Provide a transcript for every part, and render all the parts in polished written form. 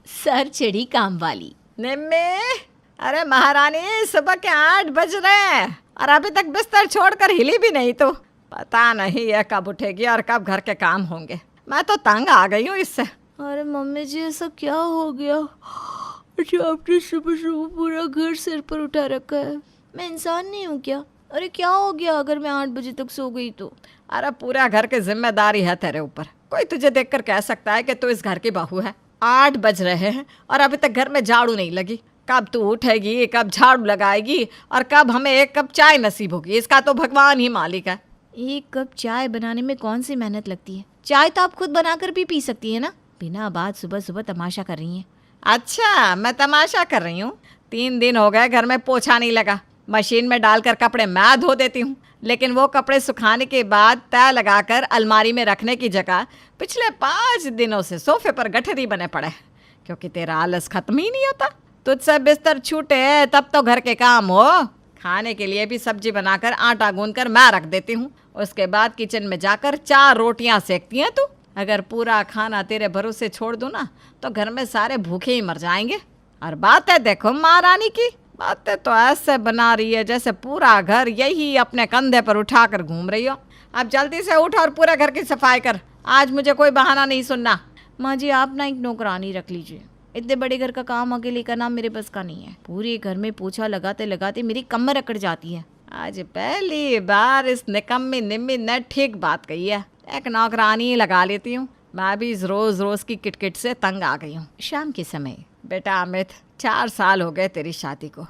Sir चढ़ी काम वाली। निम्मी, अरे महारानी, सुबह के 8 बज रहे हैं और अभी तक बिस्तर छोड़कर हिली भी नहीं। तो पता नहीं ये कब उठेगी और कब घर के काम होंगे। मैं तो तंग आ गई हूँ इससे। अरे मम्मी जी, ऐसा क्या हो गया? अच्छा, आपने सुबह सुबह पूरा घर सिर पर उठा रखा है। मैं इंसान नहीं हूँ क्या? अरे क्या हो गया अगर मैं 8 बजे तक सो गई तो? अरे पूरा घर की जिम्मेदारी है तेरे ऊपर। कोई तुझे देखकर कह सकता है कि तू इस घर की बहू है? 8 बज रहे हैं और अभी तक घर में झाड़ू नहीं लगी। कब तू उठेगी, कब झाड़ू लगाएगी और कब हमें एक कप चाय नसीब होगी, इसका तो भगवान ही मालिक है। 1 कप चाय बनाने में कौन सी मेहनत लगती है? चाय तो आप खुद बनाकर भी पी सकती है ना। बिना बात सुबह सुबह तमाशा कर रही हैं। अच्छा, मैं तमाशा कर रही हूँ? 3 दिन हो गए घर में पोछा नहीं लगा। मशीन में डालकर कपड़े मैं धो देती हूँ, लेकिन वो कपड़े सुखाने के बाद तय लगाकर अलमारी में रखने की जगह पिछले 5 दिनों से सोफे पर गठरी बने पड़े, क्योंकि तेरा आलस खत्म ही नहीं होता। तुझसे बिस्तर छूटे तब तो घर के काम हो। खाने के लिए भी सब्जी बनाकर आटा गूंदकर मैं रख देती हूँ। उसके बाद किचन में जाकर 4 रोटियां सेकती हैं तू। अगर पूरा खाना तेरे भरोसे छोड़ दूँ ना तो घर में सारे भूखे ही मर जाएंगे। और बातें देखो महारानी की, बातें तो ऐसे बना रही है जैसे पूरा घर यही अपने कंधे पर उठाकर घूम रही हो। अब जल्दी से उठ और पूरे घर की सफाई कर। आज मुझे कोई बहाना नहीं सुनना। माँ जी, आप ना एक नौकरानी रख लीजिए। इतने बड़े घर का काम अकेले करना मेरे बस का नहीं है। पूरे घर में पोछा लगाते लगाते मेरी कमर अकड़ जाती है। आज पहली बार इस निकम्मी निम्मी ने ठीक बात कही है। एक नौकरानी लगा लेती हूँ। मैं भी इस रोज रोज की किटकिट से तंग आ गई हूँ। शाम के समय, बेटा अमित, 4 साल हो गए तेरी शादी को,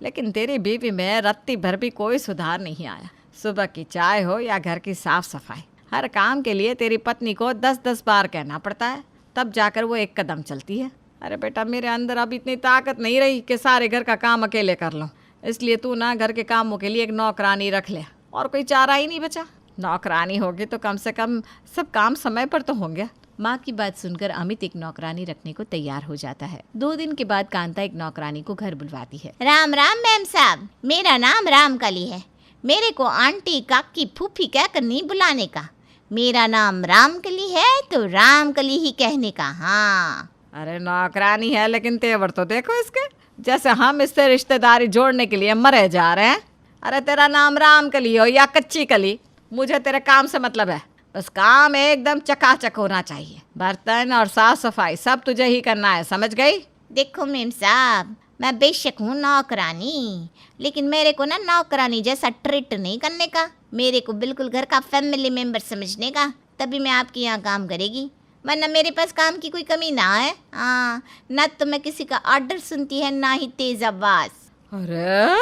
लेकिन तेरी बीवी में रत्ती भर भी कोई सुधार नहीं आया। सुबह की चाय हो या घर की साफ सफाई, हर काम के लिए तेरी पत्नी को 10-10 बार कहना पड़ता है, तब जाकर वो एक कदम चलती है। अरे बेटा, मेरे अंदर अब इतनी ताकत नहीं रही कि सारे घर का काम अकेले कर लूँ। इसलिए तू ना घर के कामों के लिए एक नौकरानी रख ले, और कोई चारा ही नहीं बचा। नौकरानी होगी तो कम से कम सब काम समय पर तो होंगे। माँ की बात सुनकर अमित एक नौकरानी रखने को तैयार हो जाता है। 2 दिन के बाद कांता एक नौकरानी को घर बुलवाती है। राम राम मैम साहब, मेरा नाम रामकली है। मेरे को आंटी, काकी, फूफी कहकर नहीं बुलाने का। मेरा नाम रामकली है तो रामकली ही कहने का। हाँ। अरे नौकरानी है, लेकिन तेवर तो देखो इसके, जैसे हम इससे रिश्तेदारी जोड़ने के लिए मरे जा रहे हैं। अरे तेरा नाम रामकली हो या कच्ची कली, मुझे तेरे काम से मतलब है। बस काम एकदम चकाचक होना चाहिए। बर्तन और साफ सफाई सब तुझे ही करना है, समझ गई? देखो मैम साहब, मैं बेशक हूँ नौकरानी, लेकिन मेरे को ना नौकरानी जैसा ट्रीट नहीं करने का। मेरे को बिल्कुल घर का फैमिली मेंबर समझने का, तभी मैं आपके यहाँ काम करेगी। वरना मेरे पास काम की कोई कमी ना है। हाँ, ना तो मैं किसी का ऑर्डर सुनती है, ना ही तेज आवाज। अरे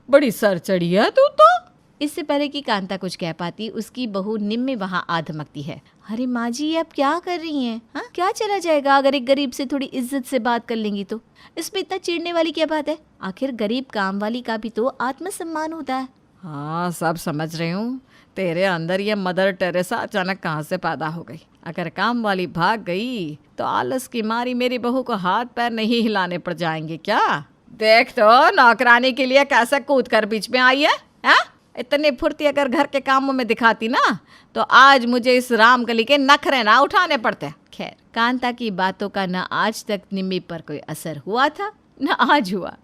बड़ी सर चढ़ी है तू तो। इससे पहले कि कांता कुछ कह पाती, उसकी बहू निम्मी वहाँ आ धमकती है। अरे माँ जी, ये आप क्या कर रही हैं? हाँ, क्या चला जाएगा अगर एक गरीब से थोड़ी इज्जत से बात कर लेंगी तो? इसमें इतना चिढ़ने वाली क्या बात है? आखिर गरीब काम वाली का भी तो आत्मसम्मान होता है। हाँ, सब समझ रही हूँ। तेरे अंदर ये मदर टेरेसा अचानक कहाँ से पैदा हो गई? अगर काम वाली भाग गई तो आलस की मारी मेरी बहू को हाथ पैर नहीं हिलाने पड़ जाएंगे क्या? देख तो नौकरानी के लिए कैसे कूद कर बीच में आई है, हा? इतनी फुर्ती अगर घर के कामों में दिखाती ना तो आज मुझे इस रामकली के नखरे ना उठाने पड़ते। खैर, कांता की बातों का न आज तक निम्मी पर कोई असर हुआ था न आज हुआ,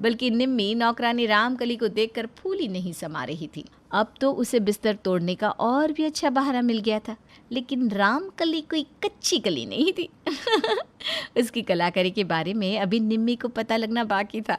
बल्कि निम्मी नौकरानी रामकली को देखकर फूली नहीं समा रही थी। अब तो उसे बिस्तर तोड़ने का और भी अच्छा बहाना मिल गया था, लेकिन रामकली कोई कच्ची कली नहीं थी। उसकी कलाकारी के बारे में अभी निम्मी को पता लगना बाकी था।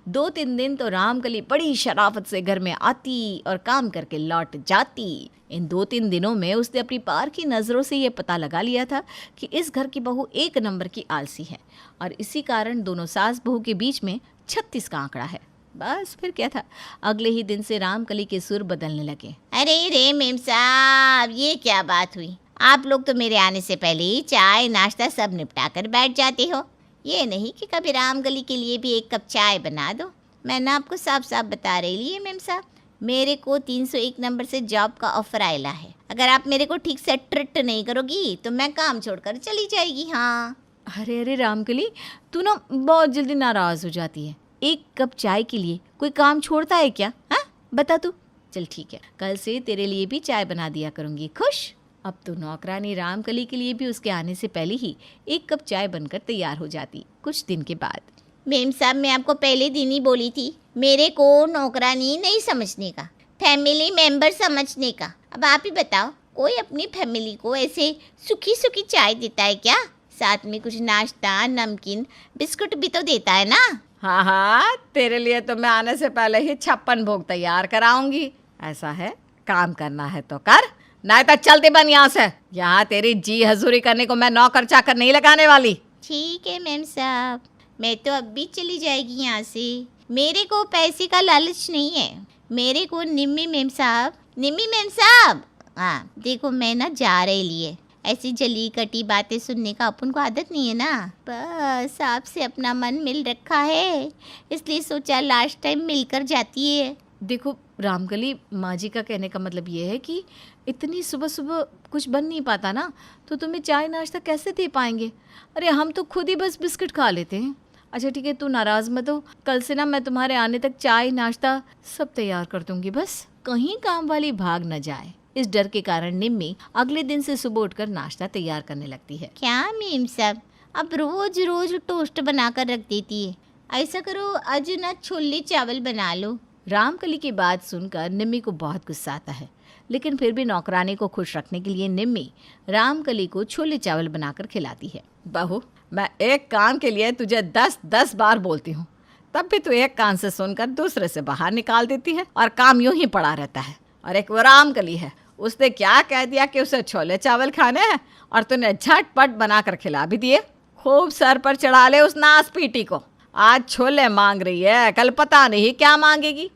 2-3 दिन तो रामकली बड़ी शराफत से घर में आती और काम करके लौट जाती। इन 2-3 दिनों में उसने अपनी पार की नज़रों से ये पता लगा लिया था कि इस घर की बहू 1 नंबर की आलसी है, और इसी कारण दोनों सास बहू के बीच में 36 का आंकड़ा है। बस फिर क्या था, अगले ही दिन से रामकली के सुर बदलने लगे। अरे रे मेम साहब, ये क्या बात हुई? आप लोग तो मेरे आने से पहले ही चाय नाश्ता सब निपटा कर बैठ जाते हो। ये नहीं कि कभी रामकली के लिए भी 1 कप चाय बना दो। मैं ना आपको साफ साफ बता रही है मेम साहब, मेरे को 301 नंबर से जॉब का ऑफर आयला है। अगर आप मेरे को ठीक से ट्रीट नहीं करोगी तो मैं काम छोड़कर चली जाएगी। हाँ। अरे अरे रामकली, तू ना बहुत जल्दी नाराज़ हो जाती है। 1 कप चाय के लिए कोई काम छोड़ता है क्या? हाँ, बता तू। चल ठीक है, कल से तेरे लिए भी चाय बना दिया करूँगी। खुश? अब तो नौकरानी रामकली के लिए भी उसके आने से पहले ही एक कप चाय बनकर तैयार हो जाती। कुछ दिन के बाद, मेम साहब, मैं आपको पहले दिन ही बोली थी, मेरे को नौकरानी नहीं समझने का, फैमिली मेंबर समझने का। अब आप ही बताओ, कोई अपनी फैमिली को ऐसे सूखी सूखी चाय देता है क्या? साथ में कुछ नाश्ता, नमकीन, बिस्कुट भी तो देता है ना। हाँ हाँ, तेरे लिए तो मैं आने से पहले ही 56 भोग तैयार कराऊंगी। ऐसा है, काम करना है तो कर, नहीं तो चलती बन यहाँ से। यहाँ तेरी जी हजूरी करने को मैं नौकर चाकर नहीं लगाने वाली। ठीक है मेम साहब, मैं तो अब भी चली जाएगी यहाँ से। मेरे को पैसे का लालच नहीं है, मेरे को निम्मी मेम साहब, हाँ देखो मैं ना जा रही लिए, ऐसी जली कटी बातें सुनने का अपन को आदत नहीं है ना। बस आपसे अपना मन मिल रखा है, इसलिए सोचा लास्ट टाइम मिलकर जाती है। देखो रामकली, माँ जी का कहने का मतलब ये है कि इतनी सुबह सुबह कुछ बन नहीं पाता ना, तो तुम्हें चाय नाश्ता कैसे दे पाएंगे? अरे हम तो खुद ही बस बिस्किट खा लेते हैं। अच्छा ठीक है, तू नाराज़ मत हो, कल से ना मैं तुम्हारे आने तक चाय नाश्ता सब तैयार कर दूंगी, बस कहीं काम वाली भाग न जाए। इस डर के कारण निम्मी अगले दिन से सुबह उठकर नाश्ता तैयार करने लगती है। क्या मेम साहब, अब रोज रोज टोस्ट बनाकर रख देती है। ऐसा करो, आज ना छोले चावल बना लो। रामकली की बात सुनकर निम्मी को बहुत गुस्सा आता है, लेकिन फिर भी नौकरानी को खुश रखने के लिए निम्मी रामकली को छोले चावल बनाकर खिलाती है। बहू, मैं एक काम के लिए तुझे 10-10 बार बोलती हूँ, तब भी तू एक कान से सुनकर दूसरे से बाहर निकाल देती है और काम यूं ही पड़ा रहता है। और एक वो रामकली है, उसने क्या कह दिया कि उसे छोले चावल खाने हैं और तूने झटपट बनाकर खिला भी दिए। खूब सर पर चढ़ा ले उस नास पीटी को। आज छोले मांग रही है, कल पता नहीं क्या मांगेगी।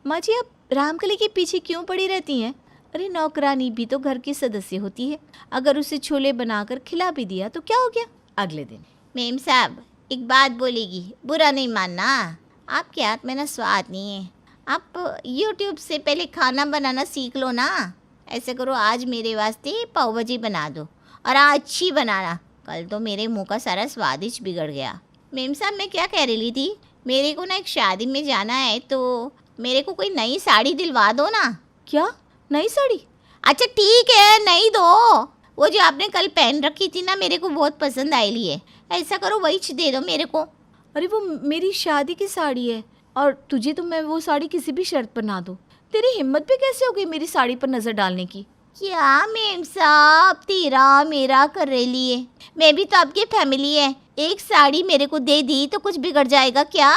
माँ जी, आप रामकली के पीछे क्यों पड़ी रहती हैं? अरे नौकरानी भी तो घर की सदस्य होती है, अगर उसे छोले बनाकर खिला भी दिया तो क्या हो गया? अगले दिन, मेम साहब एक बात बोलेगी, बुरा नहीं मानना, आपके हाथ में ना स्वाद नहीं है। आप यूट्यूब से पहले खाना बनाना सीख लो ना। ऐसे करो, आज मेरे वास्ते पाव भाजी बना दो, और आज अच्छी बनाना, कल तो मेरे मुंह का सारा स्वादिष्ट बिगड़ गया। मेम साहब मैं क्या कह रही थी, मेरे को ना एक शादी में जाना है, तो मेरे को कोई नई साड़ी दिलवा दो ना। क्या नई साड़ी? अच्छा ठीक है, नहीं दो, वो जो आपने कल पहन रखी थी ना, मेरे को बहुत पसंद आई ली है। ऐसा करो वही दे दो मेरे को। अरे वो मेरी शादी की साड़ी है, और तुझे तो मैं वो साड़ी किसी भी शर्त पर ना दूँ। तेरी हिम्मत भी कैसे हो गई मेरी साड़ी पर नजर डालने की? क्या मेम साहब, तेरा मेरा कर रही है, मैं भी तो आपकी फैमिली है, एक साड़ी मेरे को दे दी तो कुछ बिगड़ जाएगा क्या?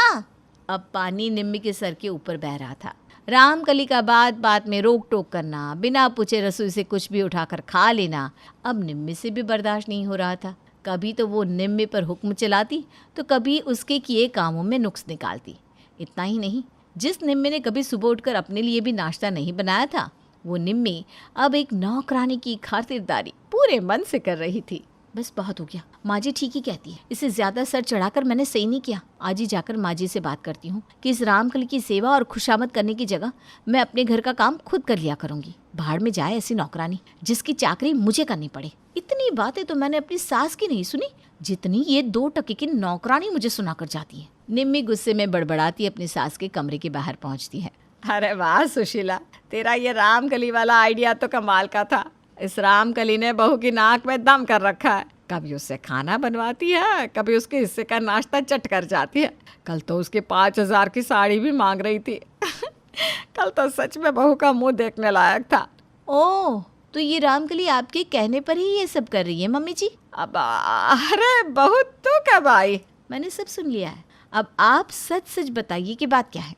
अब पानी निम्मी के सर के ऊपर बह रहा था। रामकली का बात बात में रोक टोक करना, बिना पूछे रसोई से कुछ भी उठाकर खा लेना, अब निम्मी से भी बर्दाश्त नहीं हो रहा था। कभी तो वो निम्मी पर हुक्म चलाती, तो कभी उसके किए कामों में नुक्स निकालती। इतना ही नहीं, जिस निम्मी ने कभी सुबह उठकर अपने लिए भी नाश्ता नहीं बनाया था, वो निम्मी अब एक नौकरानी की खातिरदारी पूरे मन से कर रही थी। बस बहुत हो गया, माँ जी ठीक ही कहती है, इसे ज्यादा सर चढ़ाकर मैंने सही नहीं किया। आज ही जाकर माँ जी से बात करती हूँ कि इस रामकली की सेवा और खुशामद करने की जगह मैं अपने घर का काम खुद कर लिया करूंगी। भाड़ में जाए ऐसी नौकरानी जिसकी चाकरी मुझे करनी पड़े। इतनी बातें तो मैंने अपनी सास की नहीं सुनी जितनी ये 2 टके की नौकरानी मुझे सुनाकर जाती है। निम्मी गुस्से में बड़बड़ाती अपनी सास के कमरे के बाहर पहुंचती है। अरे वाह सुशीला, तेरा ये रामकली वाला आइडिया तो कमाल का था। इस रामकली ने बहू की नाक में दम कर रखा है। कभी उससे खाना बनवाती है, कभी उसके हिस्से का नाश्ता चट कर जाती है। कल तो उसकी 5000 की साड़ी भी मांग रही थी। कल तो सच में बहू का मुंह देखने लायक था। ओह, तो ये रामकली आपके कहने पर ही ये सब कर रही है मम्मी जी? अब अरे बहू तू कब आई? मैंने सब सुन लिया है, अब आप सच सच बताइए कि बात क्या है।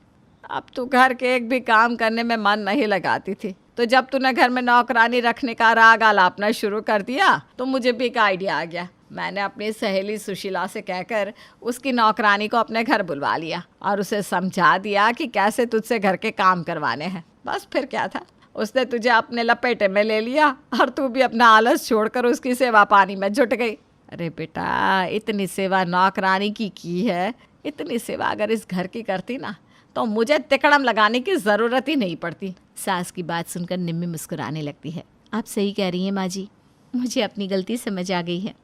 अब तू घर के एक भी काम करने में मन नहीं लगाती थी, तो जब तूने घर में नौकरानी रखने का राग आलापना शुरू कर दिया तो मुझे भी एक आइडिया आ गया। मैंने अपनी सहेली सुशीला से कहकर उसकी नौकरानी को अपने घर बुलवा लिया और उसे समझा दिया कि कैसे तुझसे घर के काम करवाने हैं। बस फिर क्या था, उसने तुझे अपने लपेटे में ले लिया और तू भी अपना आलस छोड़कर उसकी सेवा पानी में जुट गई। अरे बेटा, इतनी सेवा नौकरानी की है, इतनी सेवा अगर इस घर की करती ना तो मुझे तिकड़म लगाने की ज़रूरत ही नहीं पड़ती। सास की बात सुनकर निम्मी मुस्कुराने लगती है। आप सही कह रही हैं माँ जी, मुझे अपनी गलती समझ आ गई है।